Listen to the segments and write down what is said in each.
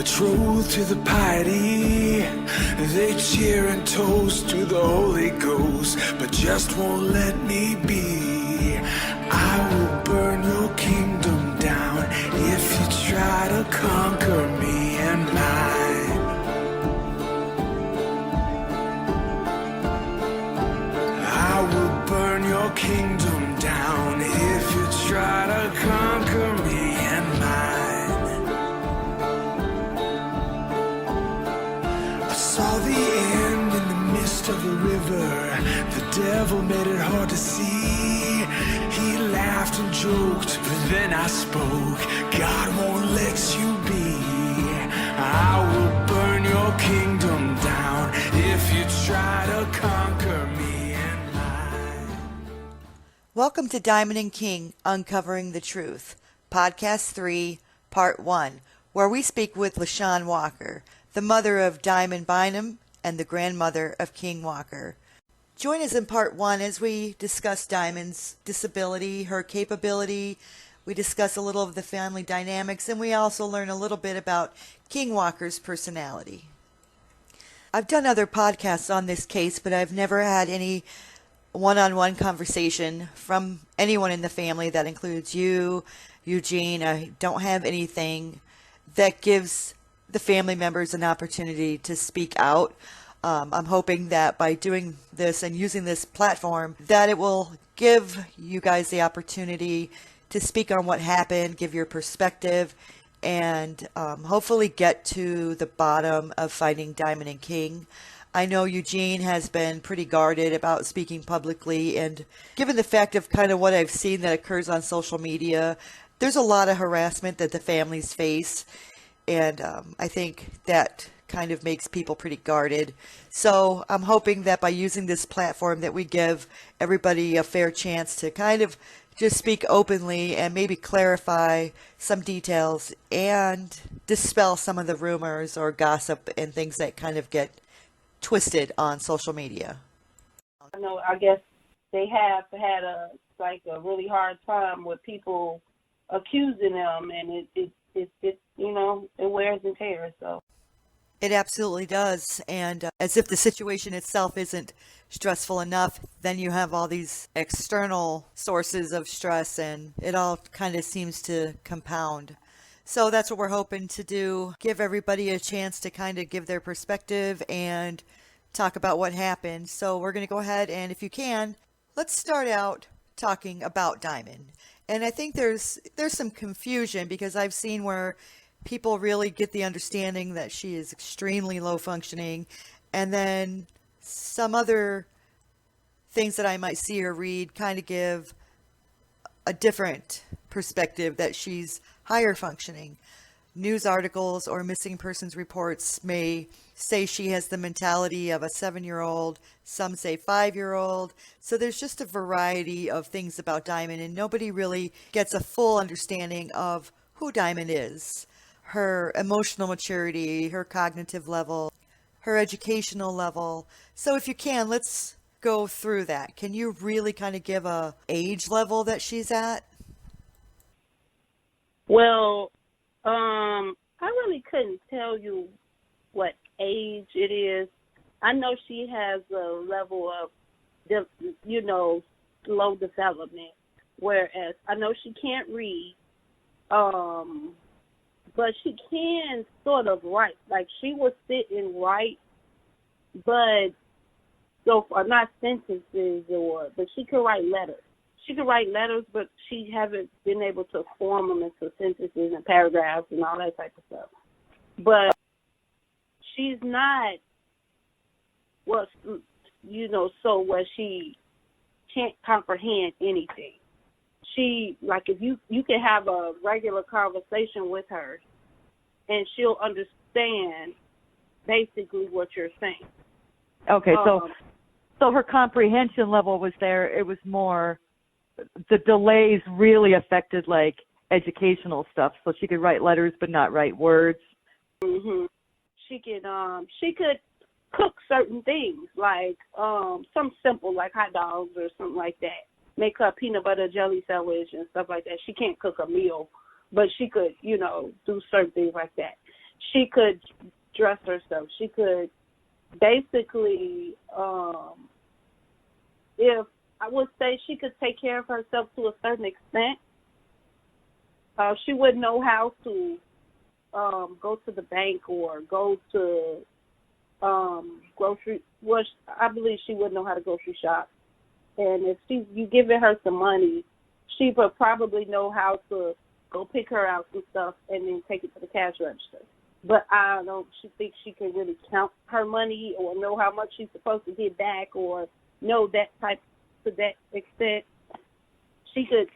betrothed to the piety. They cheer and toast to the Holy Ghost, but just won't let me be. I will burn your kingdom down if you try to conquer me and mine. I will burn your kingdom down if you try to conquer me and mine. I saw the end in the mist of the river. The devil made it hard to see. He laughed and joked, but then I spoke. God won't let you be. I will burn your kingdom down if you try to conquer me and mine. Welcome to Diamond and King, Uncovering the Truth, Podcast 3, Part 1, where we speak with LaShawn Walker, the mother of Diamond Bynum and the grandmother of King Walker. Join us in Part 1 as we discuss Diamond's disability, her capability. We discuss a little of the family dynamics, and we also learn a little bit about King Walker's personality. I've done other podcasts on this case, but I've never had any one-on-one conversation from anyone in the family. That includes you, Eugene. I don't have anything that gives the family members an opportunity to speak out. I'm hoping that by doing this and using this platform, that it will give you guys the opportunity to speak on what happened, give your perspective, and hopefully get to the bottom of finding Diamond and King. I know Eugene has been pretty guarded about speaking publicly, and given the fact of kind of what I've seen that occurs on social media, there's a lot of harassment that the families face, and I think that kind of makes people pretty guarded. So I'm hoping that by using this platform that we give everybody a fair chance to kind of just speak openly and maybe clarify some details and dispel some of the rumors or gossip and things that kind of get twisted on social media. I guess they have had a really hard time with people accusing them, and it wears and tears. So it absolutely does. And as if the situation itself isn't stressful enough, then you have all these external sources of stress, and it all kind of seems to compound. So that's what we're hoping to do, give everybody a chance to kind of give their perspective and talk about what happened. So we're going to go ahead and, if you can, let's start out talking about Diamond. And I think there's some confusion, because I've seen where people really get the understanding that she is extremely low functioning, and then some other things that I might see or read kind of give a different perspective, that she's higher functioning. News articles or missing persons reports may say she has the mentality of a 7-year-old, some say 5-year-old. So there's just a variety of things about Diamond, and nobody really gets a full understanding of who Diamond is. Her emotional maturity, her cognitive level, her educational level. So if you can, let's go through that. Can you really kind of give a age level that she's at? Well, I really couldn't tell you what age it is. I know she has a level of, slow development, whereas I know she can't read, but she can sort of write. Like, she will sit and write, but not sentences, but she can write letters. She can write letters, but she hasn't been able to form them into sentences and paragraphs and all that type of stuff. But she's not, so where she can't comprehend anything. She, if you can have a regular conversation with her, and she'll understand basically what you're saying. Okay, so her comprehension level was there. It was more, the delays really affected educational stuff. So she could write letters but not write words. Mhm. She could cook certain things, something simple like hot dogs or something like that. Make her peanut butter jelly sandwich and stuff like that. She can't cook a meal, but she could, do certain things like that. she could dress herself. She could basically, if I would say she could take care of herself to a certain extent. She wouldn't know how to go to the bank or go to grocery. Well, I believe she wouldn't know how to grocery shop. And if you giving her some money, she would probably know how to go pick her out some stuff and then take it to the cash register. But I don't think she can really count her money or know how much she's supposed to get back or know that type to that extent. She could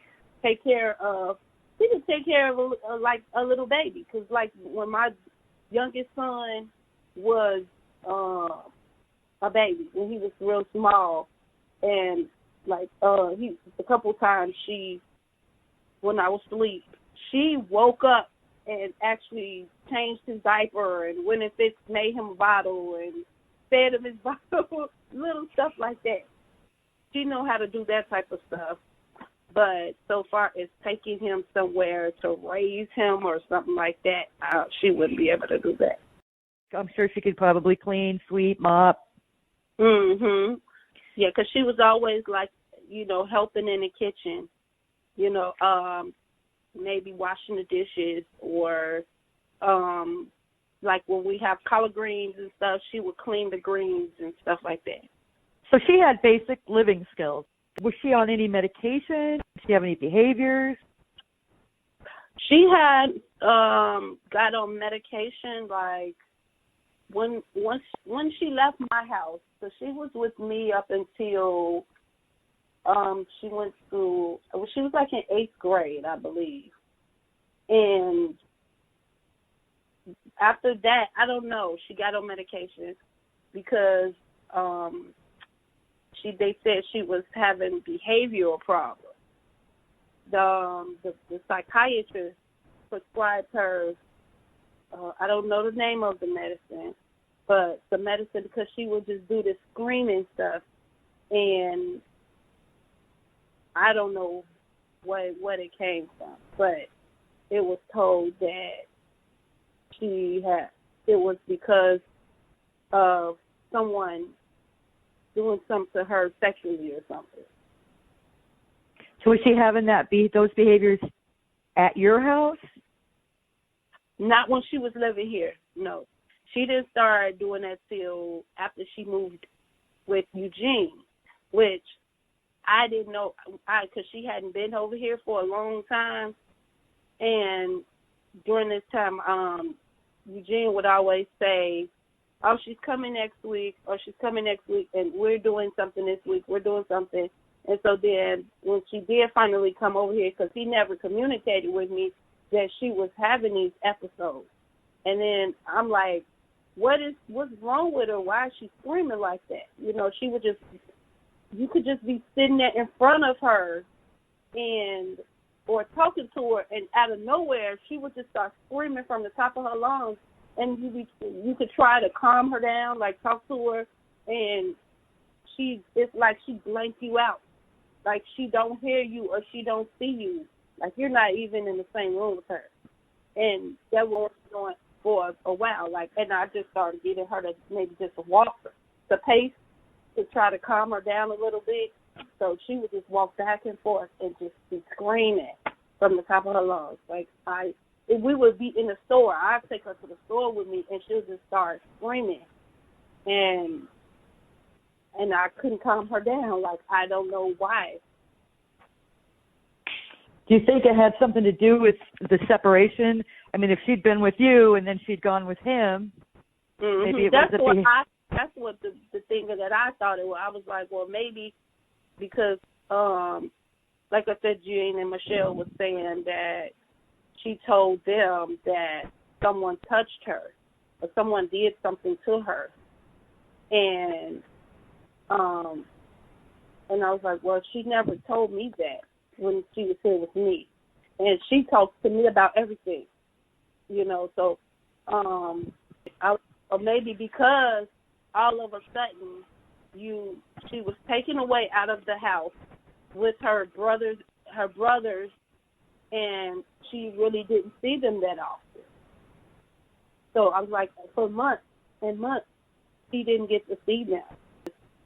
take care of like a little baby, because like when my youngest son was a baby, when he was real small, and like he a couple times when I was asleep, she woke up and actually changed his diaper and went and made him a bottle and fed him his bottle, little stuff like that. She know how to do that type of stuff. But so far as taking him somewhere to raise him or something like that, she wouldn't be able to do that. I'm sure she could probably clean, sweep, mop. Mhm. Yeah, because she was always like, helping in the kitchen, maybe washing the dishes or like when we have collard greens and stuff, she would clean the greens and stuff like that. So she had basic living skills. Was she on any medication? Did she have any behaviors? She had got on medication like when she left my house. So she was with me up until she went to, she was like in 8th grade, I believe. And after that, I don't know, she got on medication because they said she was having behavioral problems. The psychiatrist prescribed her, I don't know the name of the medicine, but the medicine, because she would just do this screaming stuff, and I don't know what it came from, but it was told that it was because of someone doing something to her sexually or something. So was she having those behaviors at your house? Not when she was living here, no. She didn't start doing that till after she moved with Eugene, which I didn't know, because she hadn't been over here for a long time. And during this time, Eugene would always say, oh, she's coming next week, and we're doing something this week, we're doing something. And so then when she did finally come over here, because he never communicated with me that she was having these episodes. And then I'm like, what's wrong with her? Why is she screaming like that? She would you could just be sitting there in front of her or talking to her, and out of nowhere, she would just start screaming from the top of her lungs. And you could try to calm her down, like talk to her, and it's like she blank you out. Like she don't hear you or she don't see you. Like you're not even in the same room with her. And that was going for a while. And I just started getting her to maybe just walk the pace to try to calm her down a little bit. So she would just walk back and forth and just be screaming from the top of her lungs. If we would be in the store, I'd take her to the store with me, and she'll just start screaming. And I couldn't calm her down. I don't know why. Do you think it had something to do with the separation? I mean, if she'd been with you and then she'd gone with him, maybe it was that's what the thing that I thought it was. I was like, well, maybe because, like I said, Jane and Michelle was saying that she told them that someone touched her or someone did something to her. And I was like, well, she never told me that when she was here with me. And she talks to me about everything, so or maybe because all of a sudden she was taken away out of the house with her brothers, and she really didn't see them that often. So I was like, for months and months, she didn't get to see them.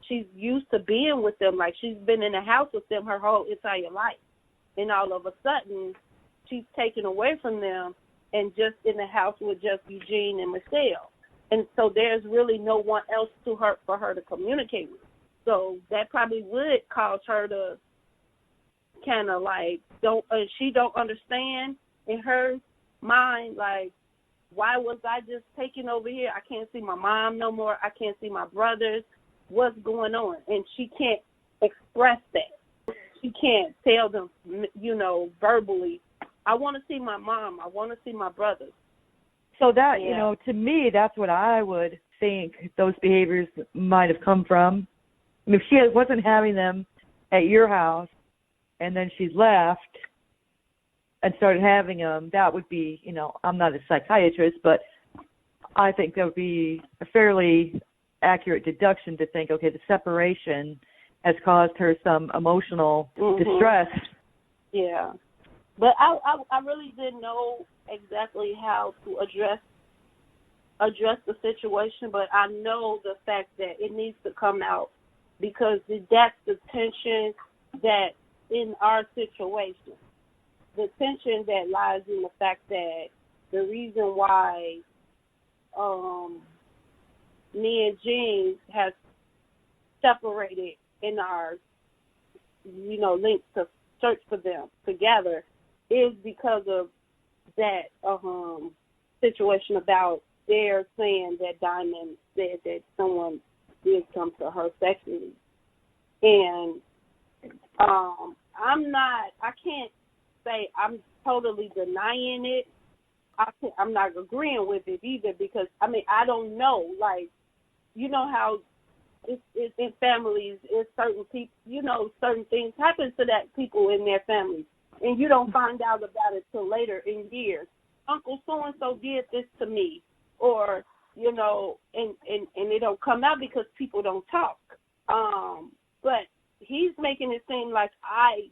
She's used to being with them. Like, she's been in the house with them her whole entire life. And all of a sudden, she's taken away from them and just in the house with just Eugene and Michelle. And so there's really no one else for her to communicate with. So that probably would cause her to kind of like she don't understand in her mind, like, why was I just taken over here? I can't see my mom no more. I can't see my brothers. What's going on? And she can't express that. She can't tell them, verbally, I want to see my mom. I want to see my brothers. So that, to me, that's what I would think those behaviors might have come from. I mean, if she wasn't having them at your house and then she left and started having them, that would be, I'm not a psychiatrist, but I think that would be a fairly accurate deduction to think, okay, the separation has caused her some emotional distress. Yeah. But I really didn't know exactly how to address the situation, but I know the fact that it needs to come out because that's the tension that in our situation. The tension that lies in the fact that the reason why me and Jean has separated in our, links to search for them together is because of that situation about their saying that Diamond said that someone did come to her sexually. And I can't say I'm totally denying it. I'm not agreeing with it either because, I don't know. Like, how it's in families, it's certain people, certain things happen to that people in their families. And you don't find out about it till later in years. Uncle so-and-so did this to me. Or, and it don't come out because people don't talk. But he's making it seem like I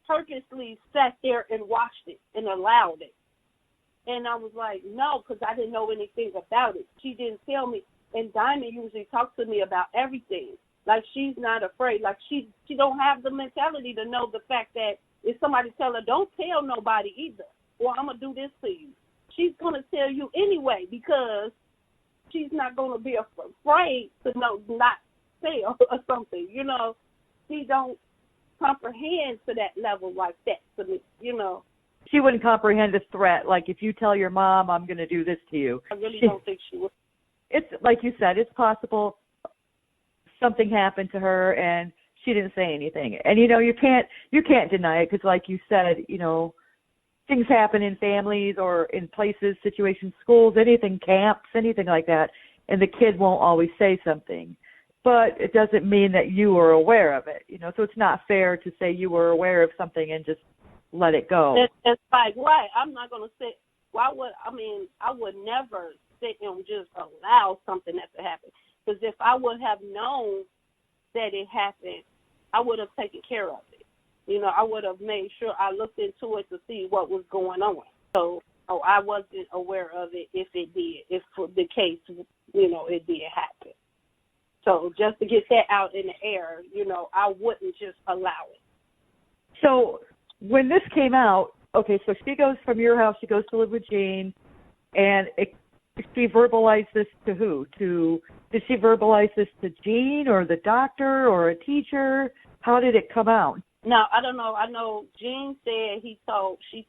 purposely sat there and watched it and allowed it. And I was like, no, because I didn't know anything about it. She didn't tell me. And Diamond usually talks to me about everything. Like, she's not afraid. Like, she don't have the mentality to know the fact that if somebody tell her, don't tell nobody either, or I'm going to do this to you, she's going to tell you anyway because she's not going to be afraid to not tell or something, She don't comprehend to that level like that to me, She wouldn't comprehend a threat, like if you tell your mom, I'm going to do this to you. I really don't think she would. It's like you said, it's possible something happened to her and she didn't say anything. And, you can't deny it because, like you said, things happen in families or in places, situations, schools, anything, camps, anything like that, and the kid won't always say something. But it doesn't mean that you were aware of it, so it's not fair to say you were aware of something and just let it go. It's like, right, I'm not going to say, I would never sit and just allow something that to happen. Because if I would have known that it happened, I would have taken care of it. I would have made sure I looked into it to see what was going on. So I wasn't aware of it if it did, if for the case, it did happen. So just to get that out in the air, I wouldn't just allow it. So when this came out, okay, so she goes from your house, she goes to live with Jean, and she verbalized this to who? Did she verbalize this to Jean or the doctor or a teacher? How did it come out? No, I don't know. I know Jean said she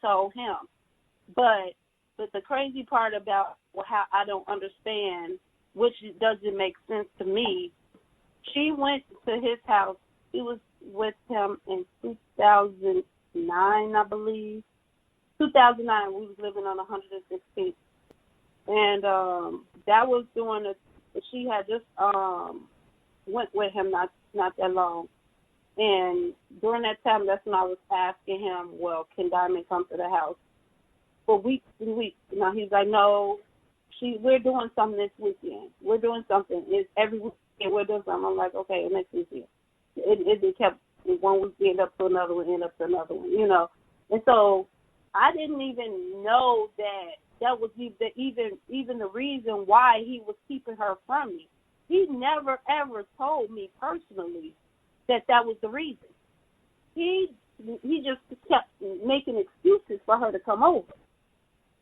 told him. But the crazy part about how I don't understand, which doesn't make sense to me, she went to his house. She was with him in 2009, I believe. 2009, we was living on 116th. And that was she had just went with him not that long. And during that time, that's when I was asking him, well, can Diamond come to the house? For weeks and weeks. Now, he's like, no, we're doing something this weekend. We're doing something. It's every weekend we're doing something. I'm like, okay, next weekend. It kept one weekend up to another one, end up to another one, And so I didn't even know that that was even the reason why he was keeping her from me. He never, ever told me personally that was the reason. He just kept making excuses for her to come over.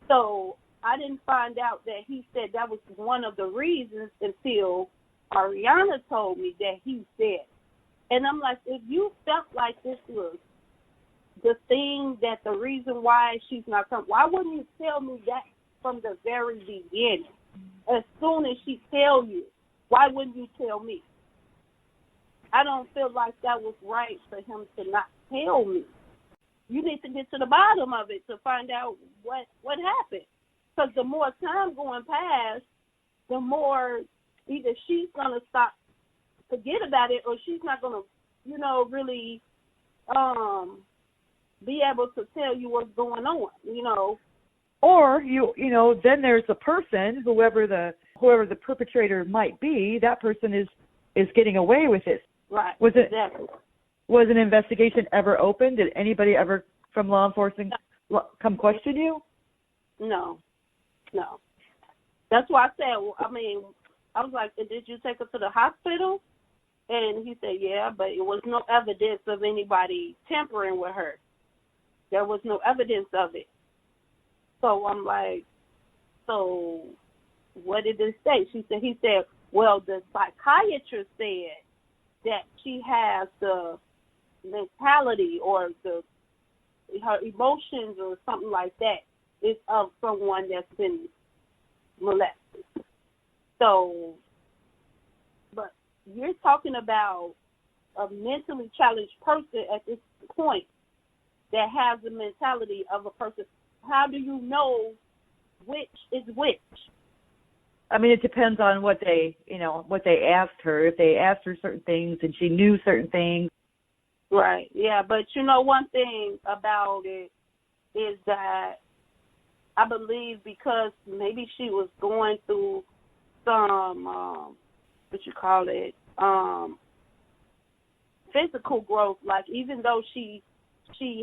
So I didn't find out that he said that was one of the reasons until Ariana told me that he said. And I'm like, if you felt like this was the thing, that the reason why she's not coming, why wouldn't you tell me that from the very beginning? As soon as she tell you, why wouldn't you tell me? I don't feel like that was right for him to not tell me. You need to get to the bottom of it to find out what happened. Because the more time going past, the more either she's going to forget about it, or she's not going to, really be able to tell you what's going on, Or then there's a person, whoever the perpetrator might be, that person is getting away with it. Right. Exactly. Was an investigation ever opened? Did anybody ever from law enforcement come question you? No. That's why I said, I was like, did you take her to the hospital? And he said, yeah, but it was no evidence of anybody tampering with her. There was no evidence of it. So I'm like, so what did it say? He said, well, the psychiatrist said that she has the mentality or her emotions or something like that is of someone that's been molested. So, but you're talking about a mentally challenged person at this point that has the mentality of a person. How do you know which is which? It depends on what they asked her. If they asked her certain things and she knew certain things. Right, yeah, but one thing about it is that I believe because maybe she was going through some, physical growth, like even though she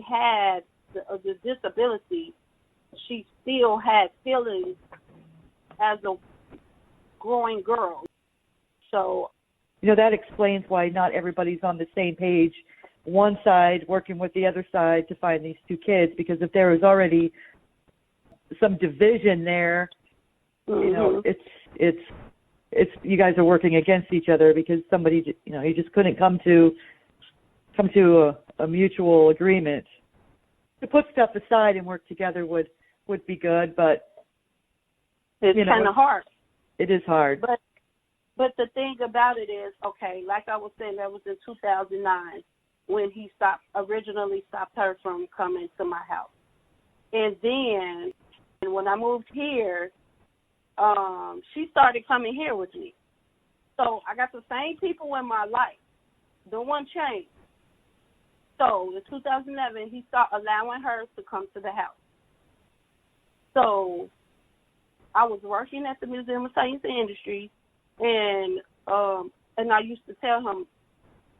had the disability, she still had feelings as a growing girl. So, that explains why not everybody's on the same page. One side working with the other side to find these two kids, because if there was already some division there, it's you guys are working against each other because somebody, you just couldn't come to a mutual agreement. To put stuff aside and work together would be good, but it's kind of hard. It is hard. But the thing about it is, okay, like I was saying, that was in 2009 when he originally stopped her from coming to my house. And then when I moved here, she started coming here with me. So I got the same people in my life. No one changed. So in 2011, he started allowing her to come to the house. So I was working at the Museum of Science and Industry, and I used to tell him,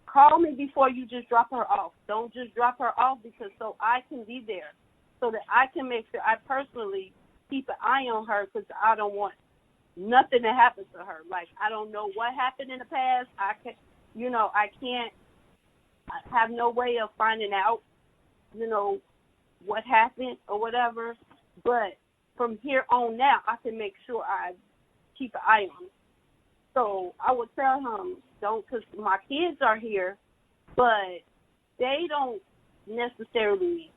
call me before you just drop her off. Don't just drop her off, because so I can be there, so that I can make sure I personally keep an eye on her, because I don't want nothing to happen to her. Like, I don't know what happened in the past. I have no way of finding out, what happened or whatever. But from here on now, I can make sure I keep an eye on it. So I would tell him, don't, because my kids are here, but they don't necessarily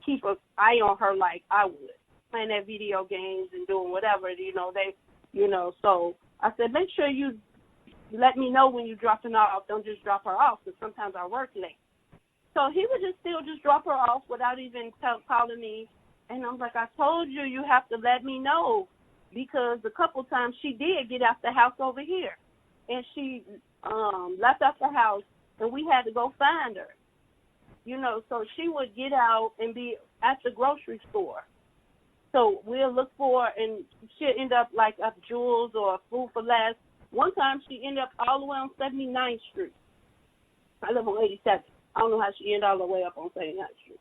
keep an eye on her like I would, playing their video games and doing whatever, so I said, make sure you let me know when you're dropping her off. Don't just drop her off, because sometimes I work late. So he would just drop her off without even calling me. And I'm like, I told you, you have to let me know, because a couple times she did get out the house over here. And she left out the house, and we had to go find her. So she would get out and be at the grocery store. So we'll look for her, and she'll end up like at Jewel's or Food for Less. One time she ended up all the way on 79th Street. I live on 87th. I don't know how she ended all the way up on 79th Street.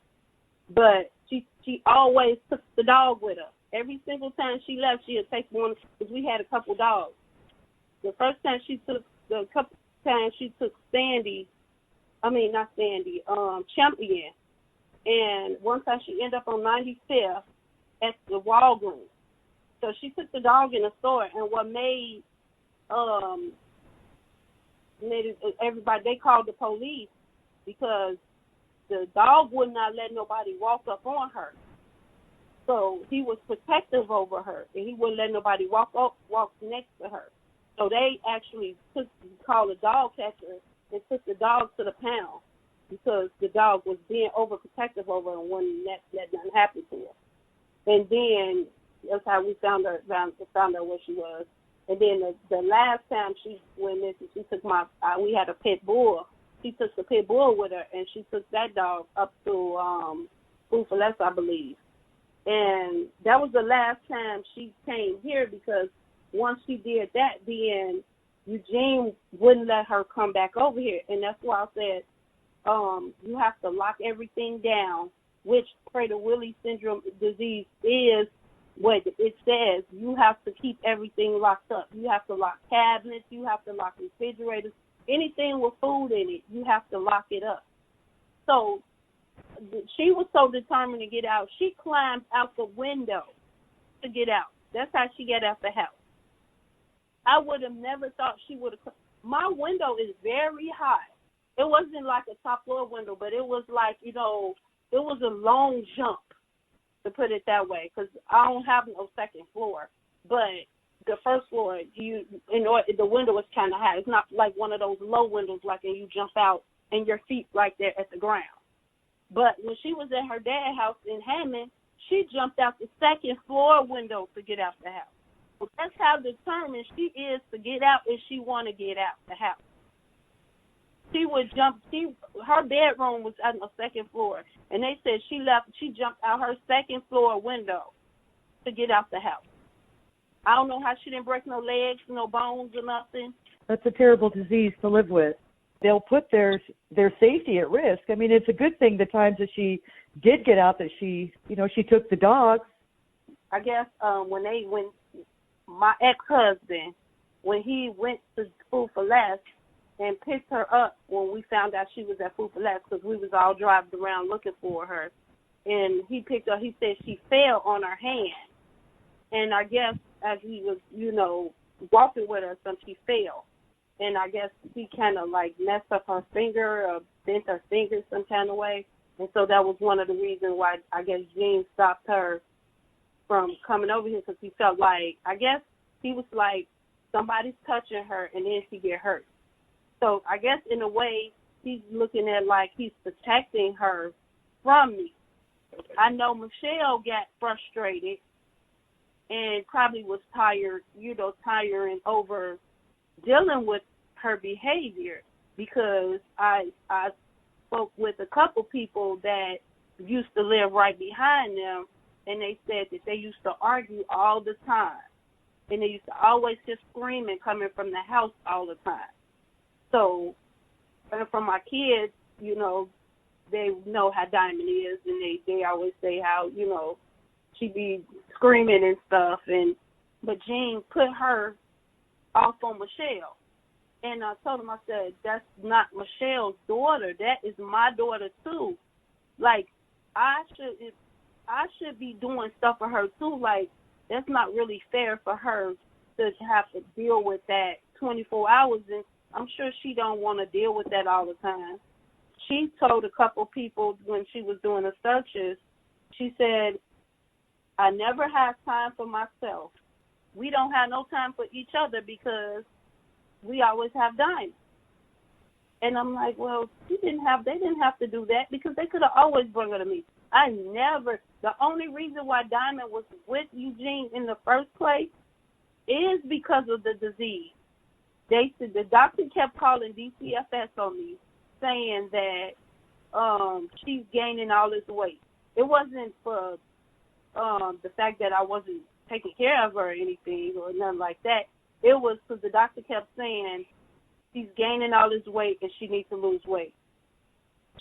But she always took the dog with her. every single time she left, she would take one, because we had a couple dogs. The first time she took, the couple times she took Champion. And one time she ended up on 95th at the Walgreens. So she took the dog in the store, and what made everybody, they called the police because the dog would not let nobody walk up on her. So he was protective over her, and he wouldn't let nobody walk next to her. So they actually called a dog catcher and took the dog to the pound because the dog was being overprotective over her and wouldn't let nothing happen to her. And then that's how we found her where she was. And then the last time she went missing, she took we had a pit bull. She took the pit bull with her, and she took that dog up to Food for Less, I believe. And that was the last time she came here, because once she did that, then Eugene wouldn't let her come back over here. And that's why I said you have to lock everything down, which Prader-Willi syndrome disease is what it says. You have to keep everything locked up. You have to lock cabinets. You have to lock refrigerators. Anything with food in it, you have to lock it up. So she was so determined to get out, she climbed out the window to get out. That's how she got out the house. I would have never thought she would have. My window is very high. It wasn't like a top floor window, but it was like, it was a long jump, to put it that way, because I don't have no second floor. But the first floor, the window is kind of high. It's not like one of those low windows, like, and you jump out and your feet right there at the ground. But when she was at her dad's house in Hammond, she jumped out the second floor window to get out the house. So that's how determined she is to get out if she want to get out the house. She would jump. Her bedroom was on the second floor, and they said she jumped out her second floor window to get out the house. I don't know how she didn't break no legs, no bones or nothing. That's a terrible disease to live with. They'll put their safety at risk. I mean, it's a good thing the times that she did get out that she took the dogs. I guess when my ex-husband, when he went to Food for Less and picked her up when we found out she was at Food for Less, because we was all driving around looking for her, and he picked her, he said she fell on her hand. And I guess as he was, walking with her, she fell. And I guess he kind of like messed up her finger or bent her finger some kind of way. And so that was one of the reasons why I guess Gene stopped her from coming over here, because he felt like, I guess he was like, somebody's touching her and then she get hurt. So I guess in a way he's looking at like he's protecting her from me. I know Michelle got frustrated and probably was tired and over dealing with her behavior, because I spoke with a couple people that used to live right behind them, and they said that they used to argue all the time, and they used to always just screaming coming from the house all the time. So, and from my kids, they know how Diamond is, and they always say how, she be screaming and stuff, but Jean put her off on Michelle. And I told him, I said, that's not Michelle's daughter. That is my daughter too. Like, I should be doing stuff for her too. Like, that's not really fair for her to have to deal with that 24 hours. And I'm sure she don't want to deal with that all the time. She told a couple people when she was doing the searches, she said, I never have time for myself. We don't have no time for each other because we always have Diamond. And I'm like, well, they didn't have to do that, because they could have always brought her to me. The only reason why Diamond was with Eugene in the first place is because of the disease. They said the doctor kept calling DCFS on me, saying that she's gaining all this weight. It wasn't for the fact that I wasn't taking care of her or anything or nothing like that. It was because the doctor kept saying she's gaining all this weight and she needs to lose weight.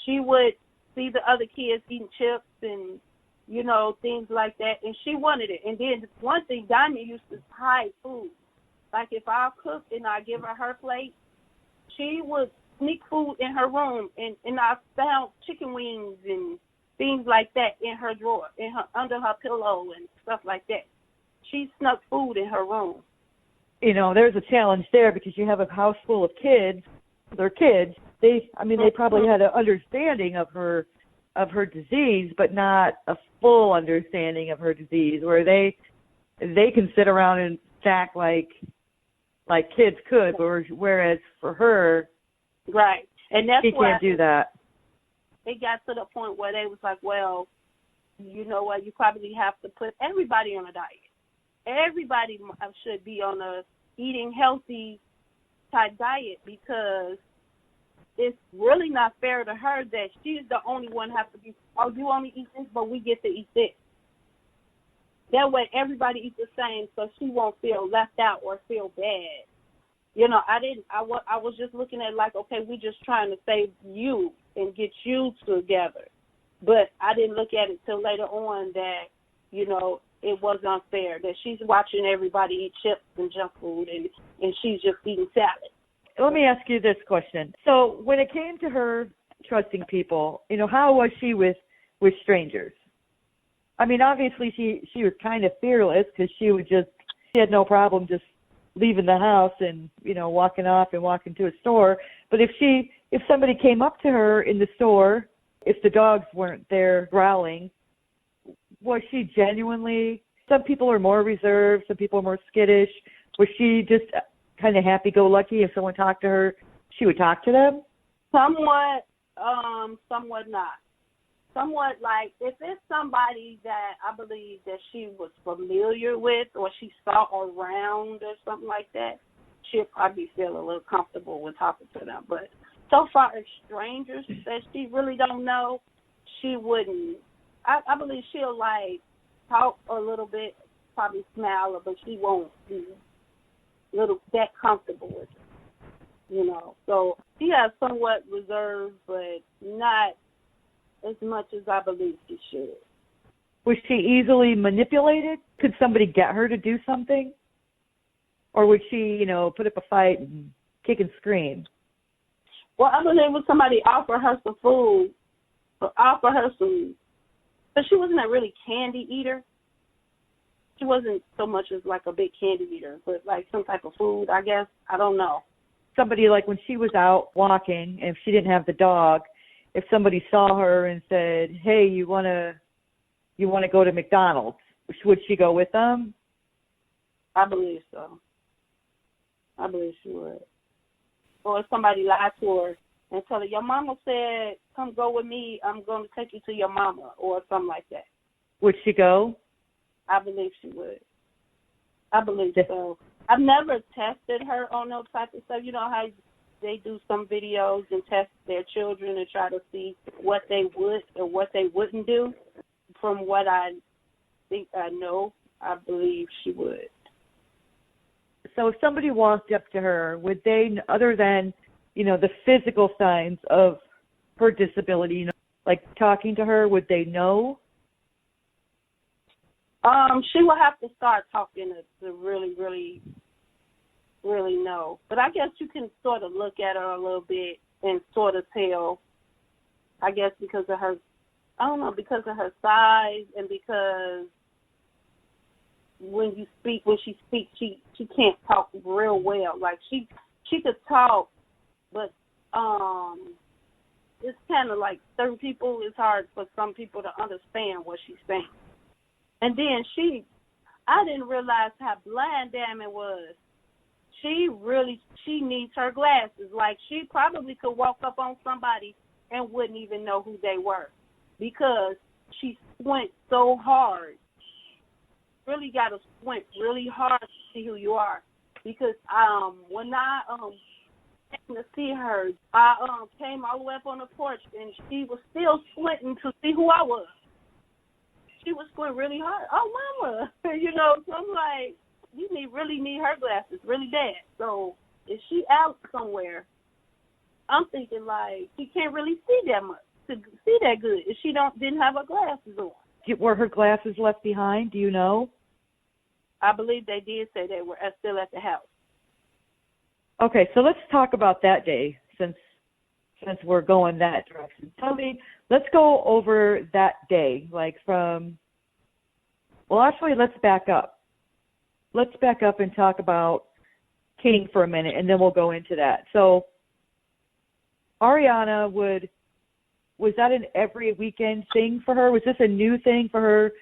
She would see the other kids eating chips and you know, things like that, and she wanted it. And then one thing, Diamond used to hide food. Like if I cook and I give her plate, she would sneak food in her room, and I found chicken wings and things like that in her drawer, under her pillow and stuff like that. She snuck food in her room. You know, there's a challenge there because you have a house full of kids. They're kids. They probably had an understanding of her disease, but not a full understanding of her disease, where they can sit around and stack like kids could, whereas for her, right, and that's she can't do that. It got to the point where they was like, well, you know what, you probably have to put everybody on a diet. Everybody should be on a eating healthy type diet, because it's really not fair to her that she's the only one have to be, oh, you only eat this, but we get to eat this. That way everybody eats the same, so she won't feel left out or feel bad. You know, I was just looking at like, okay, we just trying to save you and get you together. But I didn't look at it till later on that, you know, it was unfair, that she's watching everybody eat chips and junk food, and she's just eating salad. Let me ask you this question. So when it came to her trusting people, you know, how was she with strangers? I mean, obviously she was kind of fearless, because she had no problem just leaving the house and, you know, walking off and walking to a store. But if somebody came up to her in the store, if the dogs weren't there growling, was she genuinely, some people are more reserved, some people are more skittish. Was she just kind of happy-go-lucky? If someone talked to her, she would talk to them? Somewhat not. Somewhat, like, if it's somebody that I believe that she was familiar with or she saw around or something like that, she'll probably feel a little comfortable with talking to them. But so far as strangers that she really don't know, she wouldn't. I believe she'll, like, talk a little bit, probably smile, but she won't be that comfortable with it, you know. So she has somewhat reserved, but not as much as I believe she should. Was she easily manipulated? Could somebody get her to do something? Or would she, you know, put up a fight and kick and scream? Well, I believe when somebody offer her some food, or offer her some, but she wasn't a really candy eater. She wasn't so much as like a big candy eater, but like some type of food, I guess. I don't know. Somebody, like when she was out walking, and if she didn't have the dog, if somebody saw her and said, hey, you want to go to McDonald's, would she go with them? I believe so. I believe she would. Or if somebody lied to her and tell her, your mama said, come go with me, I'm going to take you to your mama, or something like that. Would she go? I believe she would. I believe so. I've never tested her on those type of stuff. You know how they do some videos and test their children and try to see what they would or what they wouldn't do. From what I think I know, I believe she would. So if somebody walked up to her, would they, other than, you know, the physical signs of her disability, you know, like talking to her, would they know? She will have to start talking to really, really, really know. But I guess you can sort of look at her a little bit and sort of tell, I guess because of her, I don't know, because of her size and because when she speaks, she can't talk real well. Like she could talk, but it's kind of like certain people, it's hard for some people to understand what she's saying. And then I didn't realize how blind Diamond was. She needs her glasses. Like she probably could walk up on somebody and wouldn't even know who they were because she squints so hard. Really got to squint really hard to see who you are. Because when I came to see her, I came all the way up on the porch and she was still squinting to see who I was. She was squinting really hard. Oh, mama, you know. So I'm like, you really need her glasses really bad. So if she out somewhere, I'm thinking like she can't really see that much to see that good if she didn't have her glasses on. were her glasses left behind? Do you know? I believe they did say they were still at the house. Okay, so let's talk about that day since we're going that direction. Tell me, let's go over that day, like from, well, actually, let's back up. Let's back up and talk about King for a minute, and then we'll go into that. So Ariana was that an every weekend thing for her? Was this a new thing for her?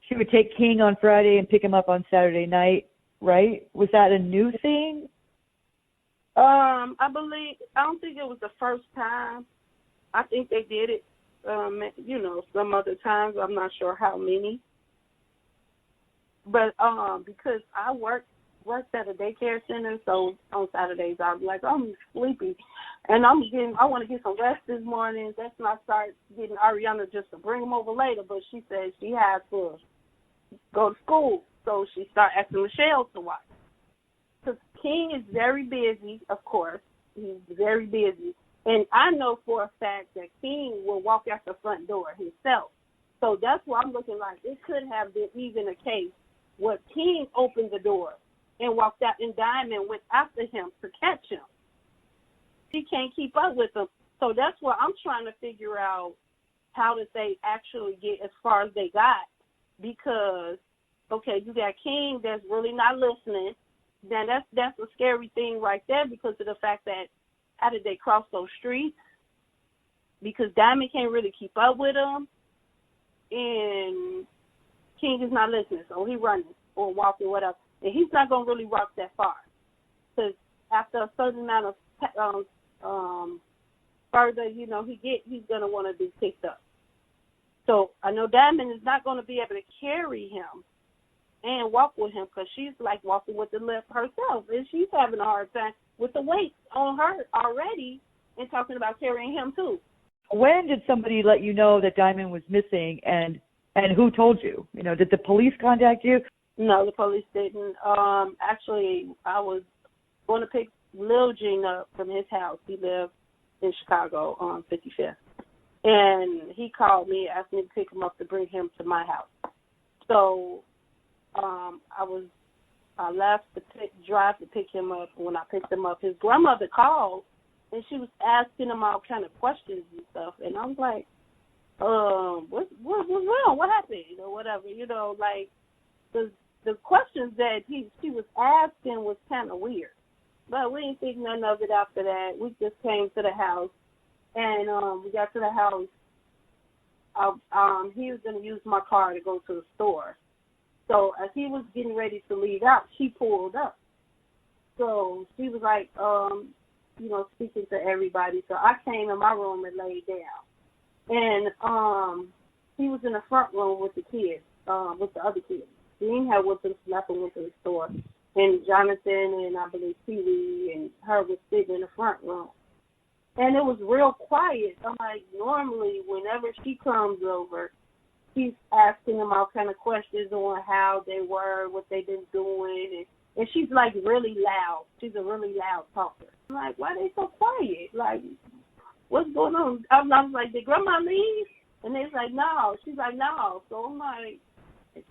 She would take King on Friday and pick him up on Saturday night, right? Was that a new thing? I don't think it was the first time. I think they did it, some other times. I'm not sure how many. But because I worked at a daycare center, so on Saturdays I'm like, I'm sleepy, and I want to get some rest this morning. That's when I start getting Ariana just to bring him over later. But she said she has to go to school, so she started asking Michelle to watch. Because King is very busy, of course. He's very busy. And I know for a fact that King will walk out the front door himself. So that's why I'm looking like it could have been even a case where King opened the door and walked out, and Diamond went after him to catch him. She can't keep up with him. So that's why I'm trying to figure out how did they actually get as far as they got. Because, okay, you got King that's really not listening. Now, that's a scary thing right there because of the fact that how did they cross those streets? Because Diamond can't really keep up with him, and King is not listening, so he's running or walking, whatever. And he's not going to really walk that far because after a certain amount of further, he's going to want to be picked up. So I know Diamond is not going to be able to carry him and walk with him because she's like walking with the lift herself, and she's having a hard time with the weight on her already and talking about carrying him too. When did somebody let you know that Diamond was missing, and who told you? Did the police contact you? No, the police didn't. Actually, I was going to pick Lil Gene up from his house. He lived in Chicago on 55th. And he called me, asked me to pick him up to bring him to my house. So I left to drive to pick him up. When I picked him up, his grandmother called, and she was asking him all kind of questions and stuff. And I was like, what's wrong? What happened? Whatever. Like the questions that she was asking was kind of weird. But we didn't think none of it after that. We just came to the house, and we got to the house. He was going to use my car to go to the store. So as he was getting ready to leave out, she pulled up. So she was like, speaking to everybody. So I came in my room and laid down. And he was in the front room with the kids, with the other kids. Dean had went to the store. And Jonathan and I believe Pee-wee and her was sitting in the front room. And it was real quiet. I'm like, normally whenever she comes over, she's asking them all kind of questions on how they were, what they've been doing, and she's like really loud. She's a really loud talker. I'm like, why are they so quiet? Like, what's going on? I was like, did Grandma leave? And they're like, no. She's like, no. So I'm like,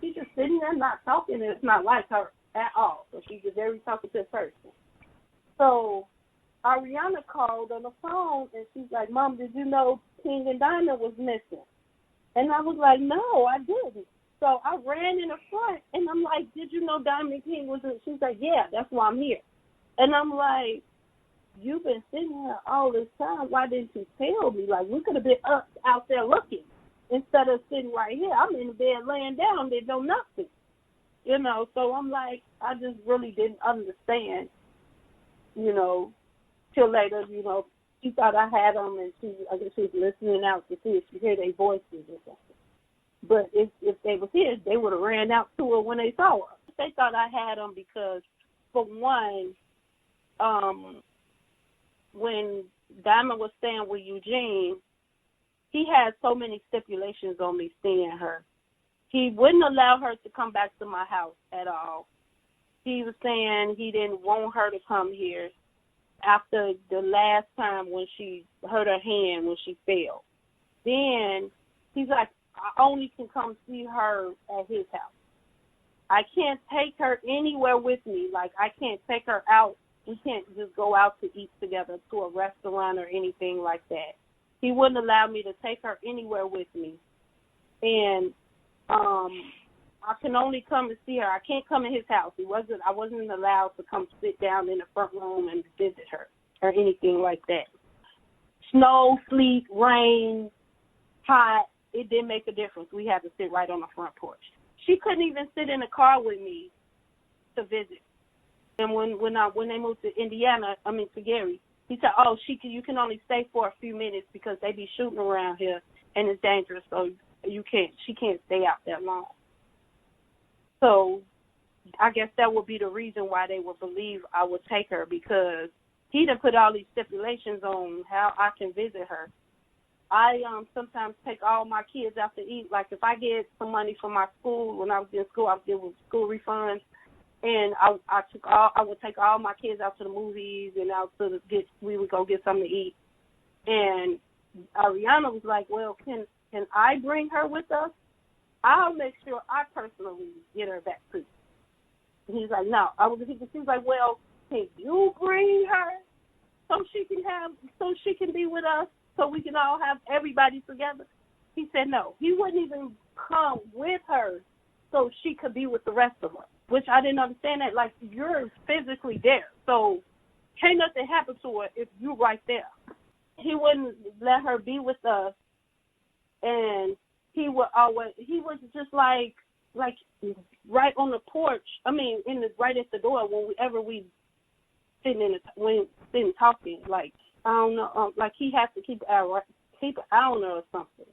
she's just sitting there not talking, and it's not like her at all. So she's a very talkative person. So Ariana called on the phone, and she's like, Mom, did you know King and Diamond was missing? And I was like, no, I didn't. So I ran in the front, and I'm like, did you know Diamond King was in? She's like, yeah, that's why I'm here. And I'm like, you've been sitting here all this time. Why didn't you tell me? Like, we could have been up out there looking instead of sitting right here. I'm in the bed laying down. They know nothing. So I'm like, I just really didn't understand, till later, she thought I had them, and I guess she was listening out to see if she heard their voices or something. But if they was here, they would have ran out to her when they saw her. They thought I had them because, for one, when Diamond was staying with Eugene, he had so many stipulations on me seeing her. He wouldn't allow her to come back to my house at all. He was saying he didn't want her to come here after the last time when she hurt her hand when she fell. Then he's like, I only can come see her at his house. I can't take her anywhere with me. Like, I can't take her out. We can't just go out to eat together to a restaurant or anything like that. He wouldn't allow me to take her anywhere with me. And I can only come and see her. I can't come in his house. I wasn't allowed to come sit down in the front room and visit her or anything like that. Snow, sleet, rain, hot, it didn't make a difference. We had to sit right on the front porch. She couldn't even sit in the car with me to visit. And when they moved to to Gary, he said, "Oh, you can only stay for a few minutes because they be shooting around here and it's dangerous, so she can't stay out that long." So I guess that would be the reason why they would believe I would take her, because he done put all these stipulations on how I can visit her. I sometimes take all my kids out to eat. Like, if I get some money from my school, when I was in school, I was getting school refunds, and I would take all my kids out to the movies and we would go get something to eat. And Ariana was like, "Well, can I bring her with us? I'll make sure I personally get her back to you." And he's like, "No." She was like, "Well, can you bring her so she can be with us, so we can all have everybody together?" He said no. He wouldn't even come with her so she could be with the rest of us, which I didn't understand that. Like, you're physically there, so can't nothing happen to her if you're right there. He wouldn't let her be with us, and he was just like right on the porch. I mean, right at the door whenever we sitting talking. Like, I don't know, like he has to keep an eye on her or something.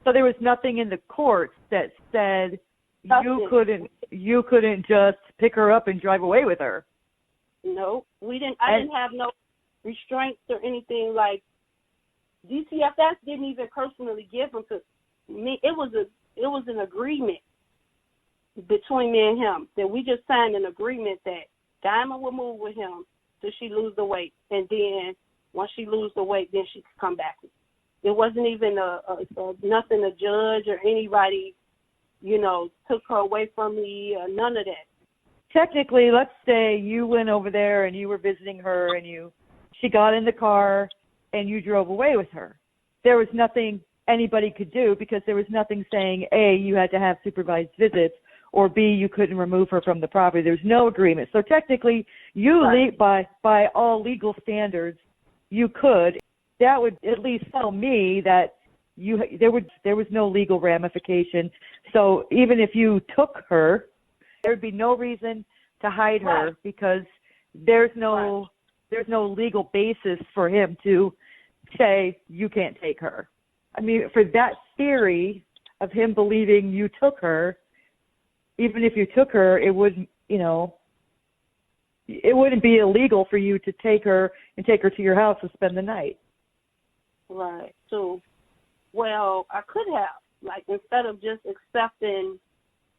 So there was nothing in the courts that said you couldn't just pick her up and drive away with her. No, we didn't. I didn't have no restraints or anything. Like, DCFS didn't even personally give them to me. It was an agreement between me and him that we just signed an agreement that Diamond would move with him till she lose the weight, and then once she lose the weight, then she could come back. It wasn't even nothing a judge or anybody, took her away from me or none of that. Technically, let's say you went over there and you were visiting her and she got in the car and you drove away with her. There was nothing anybody could do because there was nothing saying, A, you had to have supervised visits, or B, you couldn't remove her from the property. There's no agreement. So technically, by all legal standards, you could. That would at least tell me that there was no legal ramification. So even if you took her, there would be no reason to hide her because there's no legal basis for him to say you can't take her. I mean, for that theory of him believing you took her, even if you took her, it wouldn't be illegal for you to take her and take her to your house to spend the night. Right. So, well, I could have, like, instead of just accepting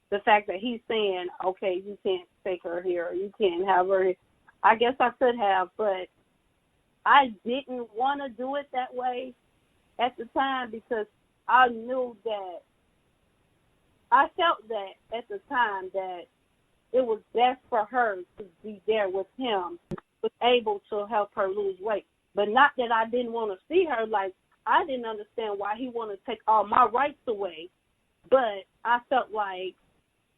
the fact that he's saying, okay, you can't take her here, or you can't have her here, I guess I could have, but I didn't want to do it that way at the time because I knew that, I felt that at the time that it was best for her to be there with him, was able to help her lose weight. But not that I didn't want to see her. Like, I didn't understand why he wanted to take all my rights away, but I felt like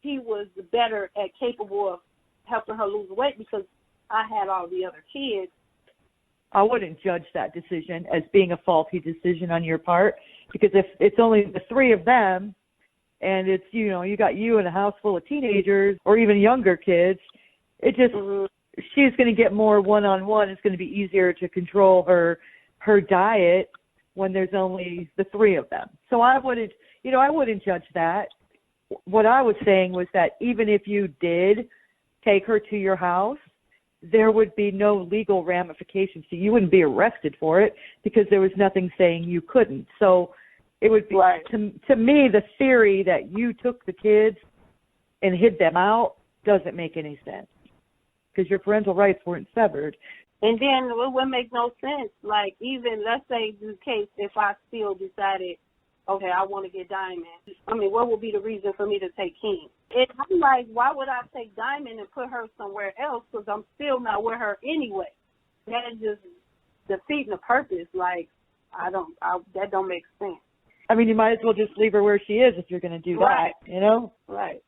he was better at capable of helping her lose weight because I had all the other kids. I wouldn't judge that decision as being a faulty decision on your part because if it's only the three of them and it's, you got you in a house full of teenagers or even younger kids, it just, she's going to get more one-on-one. It's going to be easier to control her diet when there's only the three of them. So I wouldn't judge that. What I was saying was that even if you did take her to your house, there would be no legal ramifications. So you wouldn't be arrested for it because there was nothing saying you couldn't. So it would be, to me, the theory that you took the kids and hid them out doesn't make any sense because your parental rights weren't severed. And then it would make no sense. Like, even, let's say the case, if I still decided okay, I want to get Diamond. I mean, what would be the reason for me to take King? And I'm like, why would I take Diamond and put her somewhere else? Because I'm still not with her anyway. That is just defeating the purpose. Like, that don't make sense. I mean, you might as well just leave her where she is if you're going to do Right. that, you know? Right.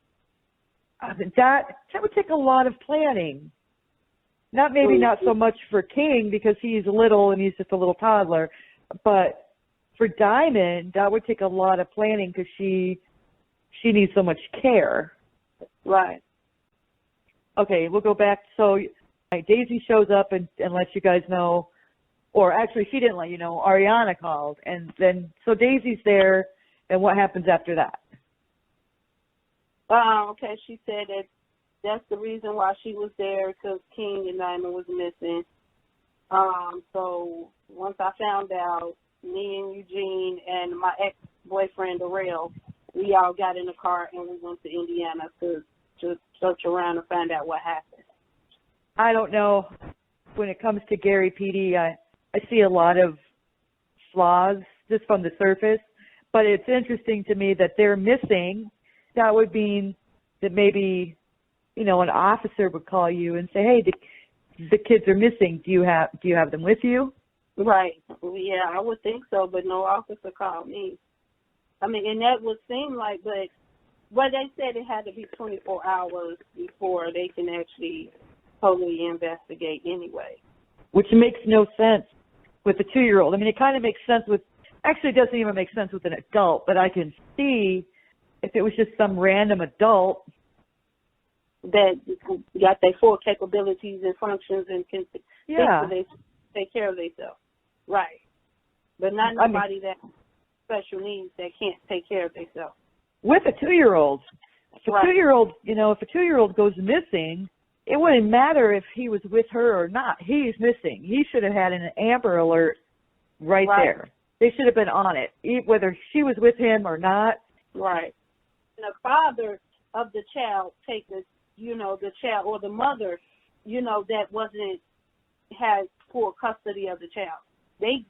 That would take a lot of planning. Not so much for King because he's little and he's just a little toddler, but for Diamond, that would take a lot of planning because she needs so much care. Right. Okay, we'll go back. So Daisy shows up and lets you guys know, or actually she didn't let you know, Ariana called. And then, so Daisy's there, and what happens after that? Okay, she said that's the reason why she was there, because King and Diamond was missing. So once I found out, me and Eugene and my ex-boyfriend, Darrell, we all got in the car and we went to Indiana to search around and find out what happened. I don't know. When it comes to Gary PD, I see a lot of flaws just from the surface, but it's interesting to me that they're missing. That would mean that maybe, you know, an officer would call you and say, hey, the kids are missing. Do you have them with you? Right. Yeah, I would think so, but no officer called me. I mean, and that would seem like, but they said it had to be 24 hours before they can actually totally investigate anyway. Which makes no sense with a 2-year-old. I mean, it kind of makes sense actually it doesn't even make sense with an adult, but I can see if it was just some random adult that got their full capabilities and functions and can take care of themselves. Right. But not nobody that special needs that can't take care of themselves. With a 2-year-old. If a 2-year-old, if a 2-year-old goes missing, it wouldn't matter if he was with her or not. He's missing. He should have had an Amber Alert right there. They should have been on it, whether she was with him or not. Right. And the father of the child take the child, or the mother, that had full custody of the child. They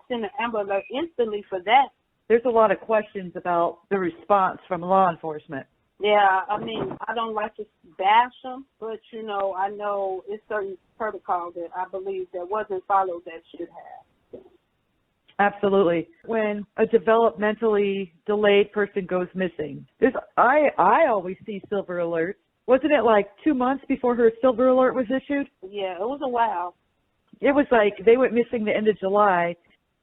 send an Amber Alert instantly for that. There's a lot of questions about the response from law enforcement. Yeah, I mean, I don't like to bash them, but, I know it's certain protocol that I believe that wasn't followed that should have. Absolutely. When a developmentally delayed person goes missing, I always see silver alerts. Wasn't it like 2 months before her silver alert was issued? Yeah, it was a while. It was like they went missing the end of July.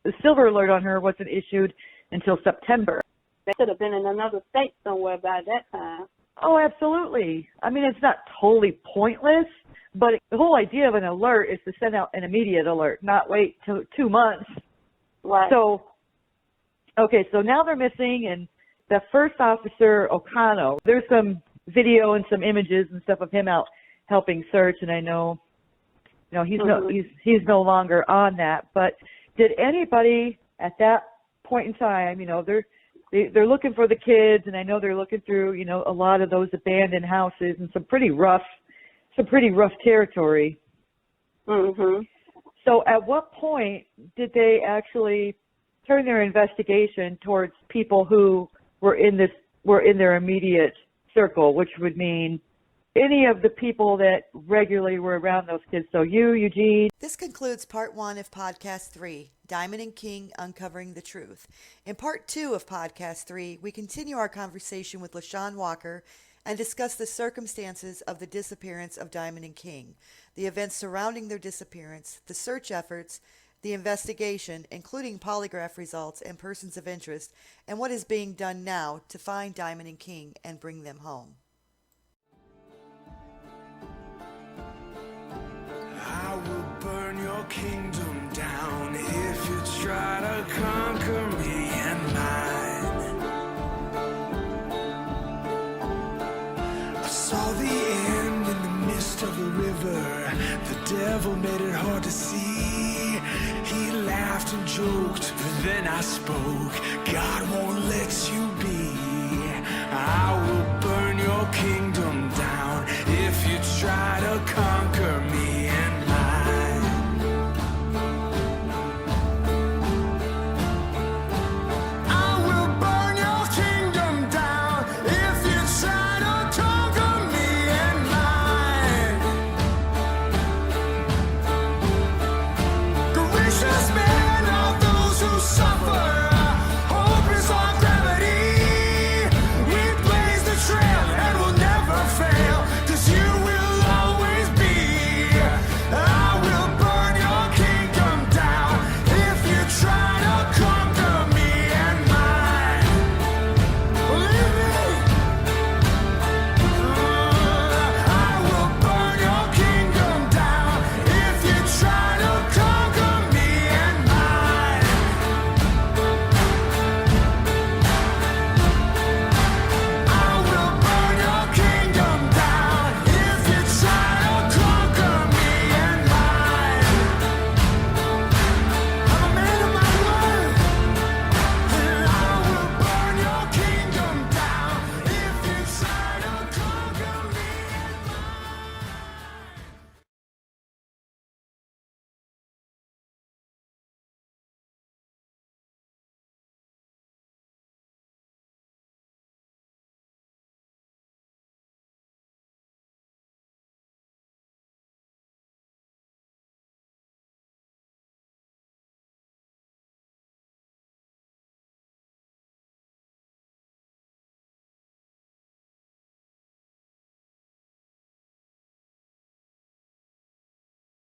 The silver alert on her wasn't issued until September. They could have been in another state somewhere by that time. Oh, absolutely. I mean, it's not totally pointless, but the whole idea of an alert is to send out an immediate alert, not wait till 2 months. Right. So now they're missing, and the first officer, O'Connell, there's some video and some images and stuff of him out helping search, and I know, he's no longer on that. But did anybody at that point in time, they're looking for the kids, and I know they're looking through, a lot of those abandoned houses and some pretty rough territory. Mhm. So at what point did they actually turn their investigation towards people who were in their immediate circle, which would mean any of the people that regularly were around those kids? So you, Eugene. This concludes part 1 of podcast 3, Diamond and King Uncovering the Truth. In part 2 of podcast 3, we continue our conversation with LaShawn Walker and discuss the circumstances of the disappearance of Diamond and King, the events surrounding their disappearance, the search efforts, the investigation, including polygraph results and persons of interest, and what is being done now to find Diamond and King and bring them home. I will burn your kingdom down if you try to conquer me and mine. I saw the end in the mist of the river. The devil made it hard to see. He laughed and joked, but then I spoke. God won't let you